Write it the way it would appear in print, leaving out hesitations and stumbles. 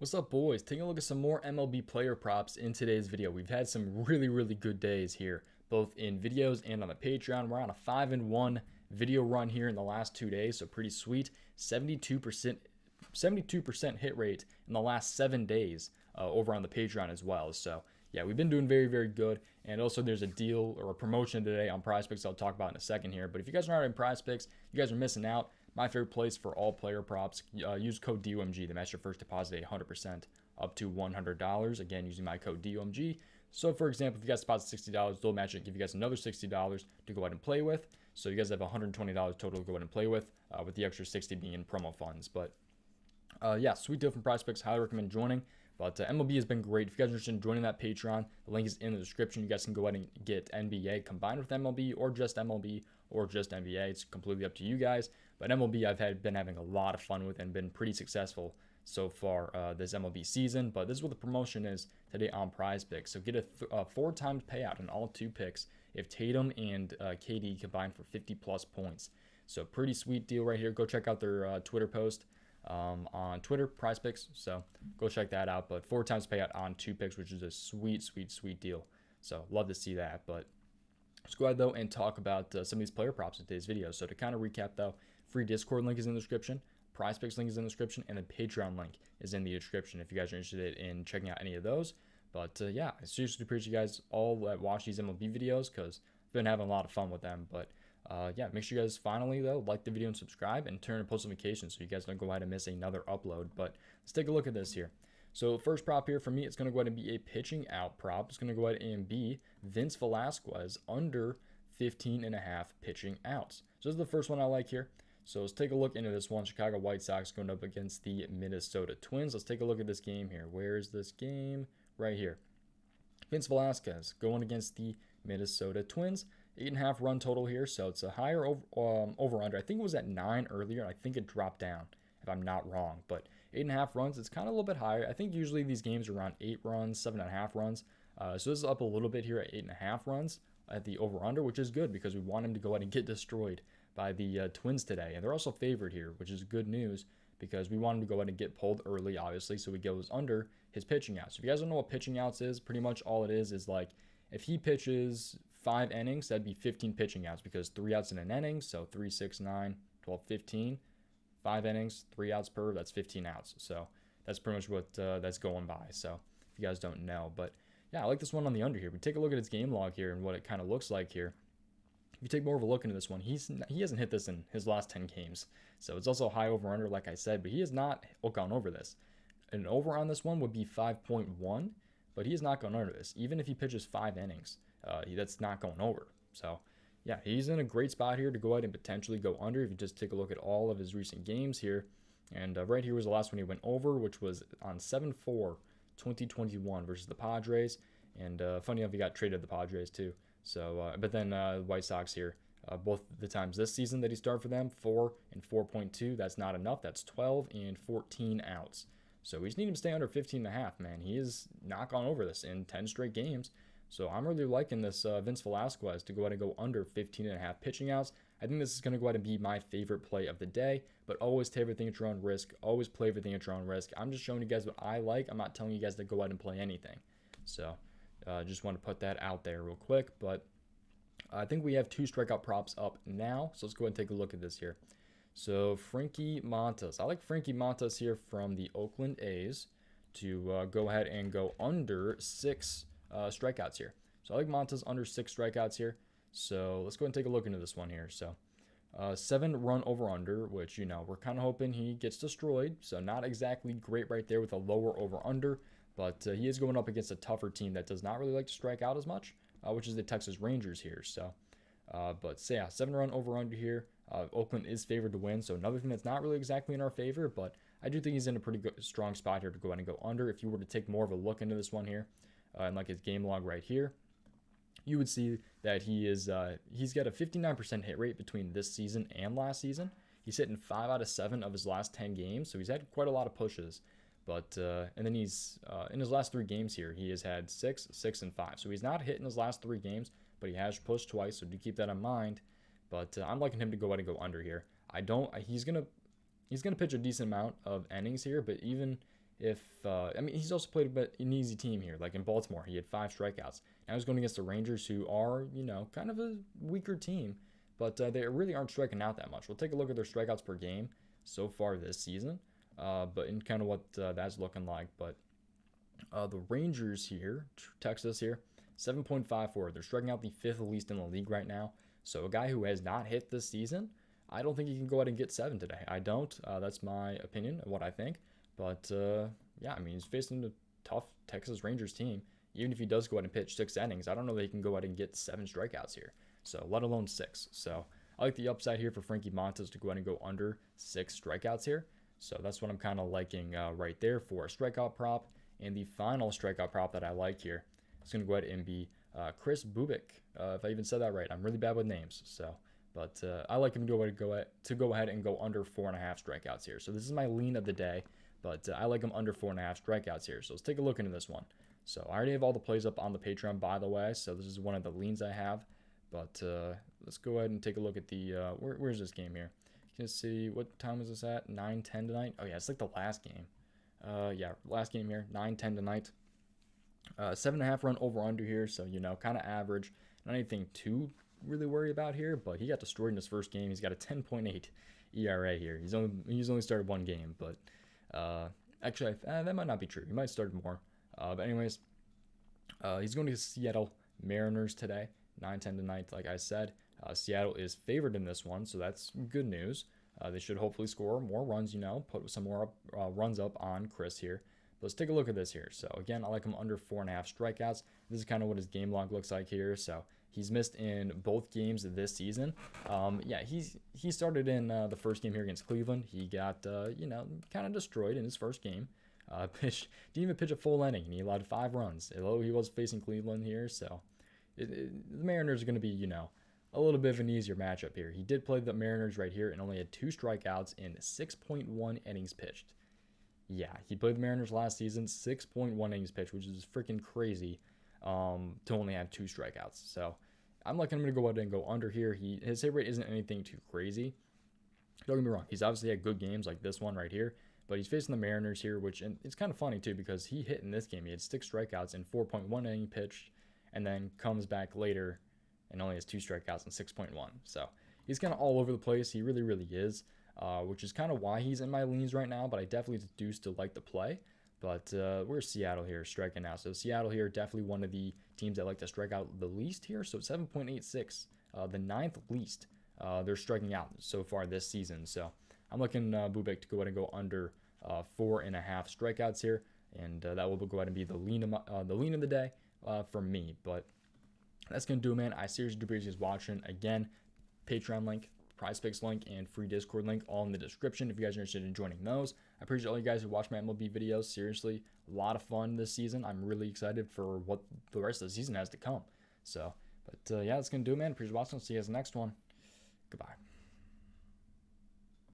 What's up, boys? Taking a look at some more MLB player props in today's video. We've had some really good days here, both in videos and on the Patreon. We're on a 5-1 video run here in the last 2 days, so pretty sweet. 72% hit rate in the last 7 days over on the Patreon as well. So yeah, we've been doing very good. And also there's a deal or a promotion today on prizepicks I'll talk about in a second here. But if you guys are not in prizepicks, you guys are missing out. My favorite place for all player props, use code DOMG to match your first deposit 100% up to $100. Again, using my code DOMG. So for example, if you guys deposit $60, they'll match it, give you guys another $60 to go ahead and play with. So you guys have $120 total to go ahead and play with the extra 60 being in promo funds. But yeah, sweet deal from prizepicks. Highly recommend joining. But MLB has been great. If you guys are interested in joining that Patreon, the link is in the description. You guys can go ahead and get NBA combined with MLB or just NBA. It's completely up to you guys. But MLB I've been having a lot of fun with and been pretty successful so far this MLB season. But this is what the promotion is today on prizepicks. So get a 4 times payout on all 2 picks if Tatum and KD combine for 50 plus points. So pretty sweet deal right here. Go check out their Twitter post. On Twitter, prizepicks, so go check that out. But 4 times payout on 2 picks, which is a sweet deal. So love to see that. But let's go ahead though and talk about some of these player props in today's video. So to kind of recap though, free Discord link is in the description, prizepicks link is in the description, and the Patreon link is in the description if you guys are interested in checking out any of those. But yeah, I seriously appreciate you guys all that watch these MLB videos because I've been having a lot of fun with them. But yeah, make sure you guys finally though like the video and subscribe and turn on post notifications so you guys don't go ahead and miss another upload. But let's take a look at this here. So first prop here for me, it's going to go ahead and be a pitching out prop. It's going to go ahead and be Vince Velasquez under 15.5 pitching outs. So this is the first one I like here. So let's take a look into this one. Chicago White Sox going up against the Minnesota Twins. Let's take a look at this game here. Where is this game? Right here. Vince Velasquez going against the Minnesota Twins. 8.5 run total here, so it's a higher over under. I think it was at 9 earlier, and I think it dropped down if I'm not wrong. But 8.5 runs, it's kind of a little bit higher. I think usually these games are around 8 runs, 7.5 runs. So this is up a little bit here at 8.5 runs at the over under, which is good because we want him to go ahead and get destroyed by the Twins today. And they're also favored here, which is good news because we want him to go ahead and get pulled early, obviously, so he goes under his pitching outs. So if you guys don't know what pitching outs is, pretty much all it is like if he pitches 5 innings, that'd be 15 pitching outs because 3 outs in an inning, so 3, 6, 9, 12, 15. 5 innings, 3 outs per, that's 15 outs. So that's pretty much what that's going by. So if you guys don't know, but yeah, I like this one on the under here. We take a look at his game log here and what it kind of looks like here. If you take more of a look into this one, he hasn't hit this in his last 10 games. So it's also high over under, like I said, but he has not gone over this. An over on this one would be 5.1, but he has not gone under this. Even if he pitches 5 innings, that's not going over. So yeah, he's in a great spot here to go ahead and potentially go under if you just take a look at all of his recent games here. And right here was the last one he went over, which was on 7/4/2021 versus the Padres. And funny enough, he got traded to the Padres too. So, but then White Sox here, both the times this season that he started for them, 4 and 4.2. That's not enough. That's 12 and 14 outs. So we just need him to stay under 15.5, man. He has not gone over this in 10 straight games. So I'm really liking this Vince Velasquez to go ahead and go under 15.5 pitching outs. I think this is going to go ahead and be my favorite play of the day, but always take everything at your own risk. Always play everything at your own risk. I'm just showing you guys what I like. I'm not telling you guys to go ahead and play anything. So just want to put that out there real quick. But I think we have 2 strikeout props up now. So let's go ahead and take a look at this here. So Frankie Montas. I like Frankie Montas here from the Oakland A's to go ahead and go under 6 strikeouts here. So I like Montas under 6 strikeouts here. So let's go ahead and take a look into this one here. So 7 run over under, which, you know, we're kind of hoping he gets destroyed. So not exactly great right there with a lower over under, but he is going up against a tougher team that does not really like to strike out as much, which is the Texas Rangers here. So, but so yeah, 7 run over under here. Oakland is favored to win. So another thing that's not really exactly in our favor, but I do think he's in a pretty good, strong spot here to go ahead and go under. If you were to take more of a look into this one here, and like his game log right here, you would see that he's got a 59% hit rate between this season and last season. He's hitting 5 out of 7 of his last 10 games, so he's had quite a lot of pushes. But and then he's in his last 3 games here, he has had 6, 6, and 5. So he's not hit in his last 3 games, but he has pushed twice. So do keep that in mind. But I'm liking him to go ahead and go under here. He's gonna pitch a decent amount of innings here, but even if I mean, he's also played a bit an easy team here, like in Baltimore. He had 5 strikeouts. Now he's going against the Rangers, who are, kind of a weaker team, but they really aren't striking out that much. We'll take a look at their strikeouts per game so far this season, but in kind of what that's looking like. But the Rangers here, Texas here, 7.54. They're striking out the 5th least in the league right now. So a guy who has not hit this season, I don't think he can go ahead and get 7 today. I don't. That's my opinion of what I think. But yeah, I mean, he's facing a tough Texas Rangers team. Even if he does go ahead and pitch 6 innings, I don't know that he can go ahead and get 7 strikeouts here. So let alone 6. So I like the upside here for Frankie Montas to go ahead and go under 6 strikeouts here. So that's what I'm kind of liking right there for a strikeout prop. And the final strikeout prop that I like here is going to go ahead and be Kris Bubic. If I even said that right, I'm really bad with names. So, but I like him to go ahead and go under 4.5 strikeouts here. So this is my lean of the day, but I like him under 4.5 strikeouts here. So let's take a look into this one. So I already have all the plays up on the Patreon, by the way. So this is one of the leans I have. But let's go ahead and take a look at the where's this game here? You can see what time is this at? 9:10 tonight. Oh yeah, it's like the last game. Yeah, last game here, 9:10 tonight. 7.5 run over under here, so kind of average. Not anything too really worry about here, but he got destroyed in his first game. He's got a 10.8 ERA here. He's only started 1 game, but actually that might not be true. He might start more. But anyways, he's going to Seattle Mariners today, 9:10 tonight. Like I said, Seattle is favored in this one, so that's good news. They should hopefully score more runs, put some more runs up on Kris here. But let's take a look at this here. So again, I like him under 4.5 strikeouts. This is kind of what his game log looks like here. So he's missed in both games this season. Yeah, he started in the first game here against Cleveland. He got kind of destroyed in his first game. Didn't even pitch a full inning, and he allowed 5 runs. Although he was facing Cleveland here, so the Mariners are going to be a little bit of an easier matchup here. He did play the Mariners right here and only had 2 strikeouts in 6.1 innings pitched. Yeah, he played the Mariners last season, 6.1 innings pitched, which is freaking crazy to only have 2 strikeouts. So I'm liking him to go ahead and go under here. His hit rate isn't anything too crazy. Don't get me wrong. He's obviously had good games like this one right here, but he's facing the Mariners here, and it's kind of funny too because he hit in this game. He had 6 strikeouts in 4.1 inning pitched, and then comes back later and only has 2 strikeouts in 6.1. So he's kind of all over the place. He really, really is, which is kind of why he's in my leans right now, but I definitely do still like the play. But where's Seattle here striking out? So Seattle here, definitely one of the teams that like to strike out the least here. So 7.86, the 9th least they're striking out so far this season. So I'm looking Bubic to go ahead and go under 4.5 strikeouts here. And that will go ahead and be the lean of the day for me. But that's going to do it, man. I seriously do appreciate you guys watching. Again, Patreon link, PrizePicks link, and free Discord link all in the description if you guys are interested in joining those. I appreciate all you guys who watch my MLB videos. Seriously, a lot of fun this season. I'm really excited for what the rest of the season has to come. So, but yeah, that's going to do it, man. Appreciate you watching. See you guys in the next one. Goodbye.